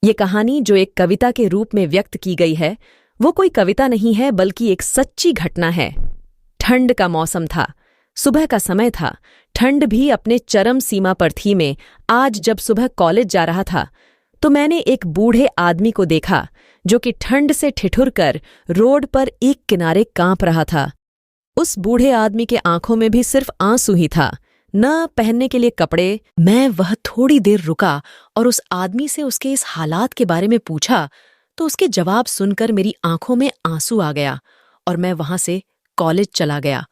ये कहानी जो एक कविता के रूप में व्यक्त की गई है, वो कोई कविता नहीं है बल्कि एक सच्ची घटना है। ठंड का मौसम था, सुबह का समय था, ठंड भी अपने चरम सीमा पर थी। मैं आज जब सुबह कॉलेज जा रहा था तो मैंने एक बूढ़े आदमी को देखा जो कि ठंड से ठिठुर कर रोड पर एक किनारे कांप रहा था। उस बूढ़े आदमी के आंखों में भी सिर्फ आंसू ही था, न पहनने के लिए कपड़े। मैं वह थोड़ी देर रुका और उस आदमी से उसके इस हालात के बारे में पूछा तो उसके जवाब सुनकर मेरी आंखों में आंसू आ गया और मैं वहां से कॉलेज चला गया।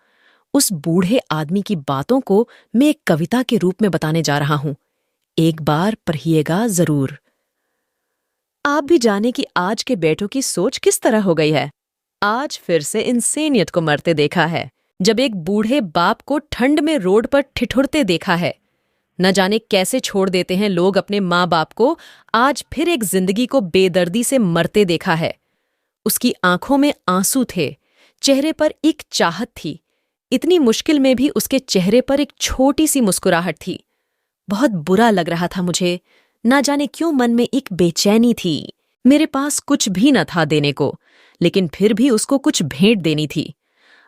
उस बूढ़े आदमी की बातों को मैं एक कविता के रूप में बताने जा रहा हूं। एक बार पढ़िएगा जरूर। आप भी जाने कि आज के बेटों की सोच किस तरह हो गई है। आज फिर से इंसानियत को मरते देखा है, जब एक बूढ़े बाप को ठंड में रोड पर ठिठुरते देखा है। न जाने कैसे छोड़ देते हैं लोग अपने माँ बाप को। आज फिर एक जिंदगी को बेदर्दी से मरते देखा है। उसकी आंखों में आंसू थे, चेहरे पर एक चाहत थी। इतनी मुश्किल में भी उसके चेहरे पर एक छोटी सी मुस्कुराहट थी। बहुत बुरा लग रहा था मुझे, ना जाने क्यों मन में एक बेचैनी थी। मेरे पास कुछ भी न था देने को, लेकिन फिर भी उसको कुछ भेंट देनी थी।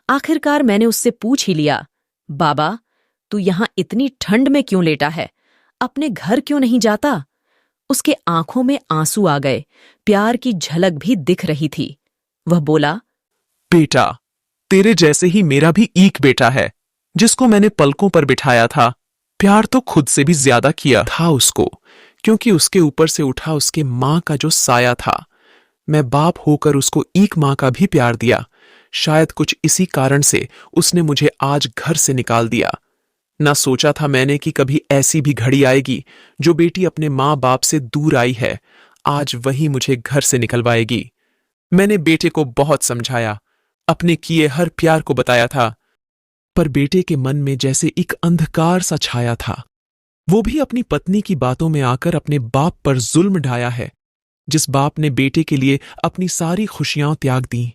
आखिरकार मैंने उससे पूछ ही लिया, बाबा तू यहां इतनी ठंड में क्यों लेटा है, अपने घर क्यों नहीं जाता? उसके आंखों में आंसू आ गए, प्यार की झलक भी दिख रही थी। वह बोला, बेटा, तेरे जैसे ही मेरा भी एक बेटा है, जिसको मैंने पलकों पर बिठाया था। प्यार तो खुद से भी ज्यादा किया था उसको, क्योंकि उसके ऊपर से उठा उसके माँ का जो साया था। मैं बाप होकर उसको एक माँ का भी प्यार दिया। शायद कुछ इसी कारण से उसने मुझे आज घर से निकाल दिया। ना सोचा था मैंने कि कभी ऐसी भी घड़ी आएगी जो बेटी अपने माँ बाप से दूर आई है, आज वही मुझे घर से निकलवाएगी। मैंने बेटे को बहुत समझाया, अपने किए हर प्यार को बताया था, पर बेटे के मन में जैसे एक अंधकार सा छाया था। वो भी अपनी पत्नी की बातों में आकर अपने बाप पर जुल्म ढाया है। जिस बाप ने बेटे के लिए अपनी सारी खुशियां त्याग दी,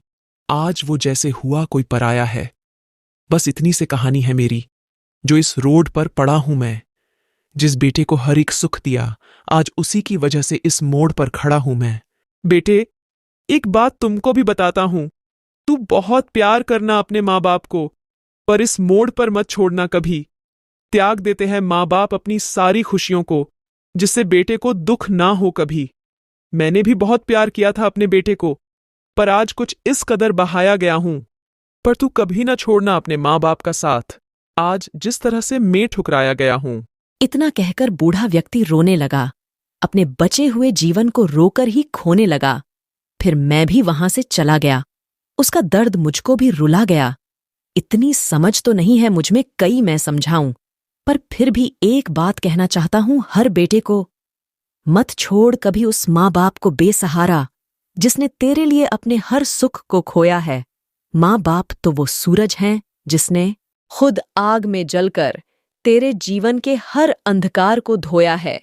आज वो जैसे हुआ कोई पराया है। बस इतनी से कहानी है मेरी, जो इस रोड पर पड़ा हूं मैं। जिस बेटे को हर एक सुख दिया, आज उसी की वजह से इस मोड़ पर खड़ा हूं मैं। बेटे, एक बात तुमको भी बताता हूं, तू बहुत प्यार करना अपने माँ बाप को, पर इस मोड़ पर मत छोड़ना कभी। त्याग देते हैं माँ बाप अपनी सारी खुशियों को, जिससे बेटे को दुख ना हो कभी। मैंने भी बहुत प्यार किया था अपने बेटे को, पर आज कुछ इस कदर बहाया गया हूं। पर तू कभी ना छोड़ना अपने माँ बाप का साथ, आज जिस तरह से मैं ठुकराया गया हूं। इतना कहकर बूढ़ा व्यक्ति रोने लगा, अपने बचे हुए जीवन को रोकर ही खोने लगा। फिर मैं भी वहां से चला गया। उसका दर्द मुझको भी रुला गया। इतनी समझ तो नहीं है मुझ में, कई मैं समझाऊं, पर फिर भी एक बात कहना चाहता हूं हर बेटे को, मत छोड़ कभी उस माँ बाप को बेसहारा, जिसने तेरे लिए अपने हर सुख को खोया है। माँ बाप तो वो सूरज हैं जिसने खुद आग में जलकर तेरे जीवन के हर अंधकार को धोया है।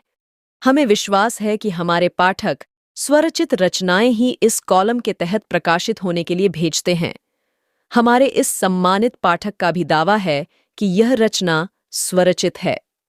हमें विश्वास है कि हमारे पाठक स्वरचित रचनाएं ही इस कॉलम के तहत प्रकाशित होने के लिए भेजते हैं। हमारे इस सम्मानित पाठक का भी दावा है कि यह रचना स्वरचित है।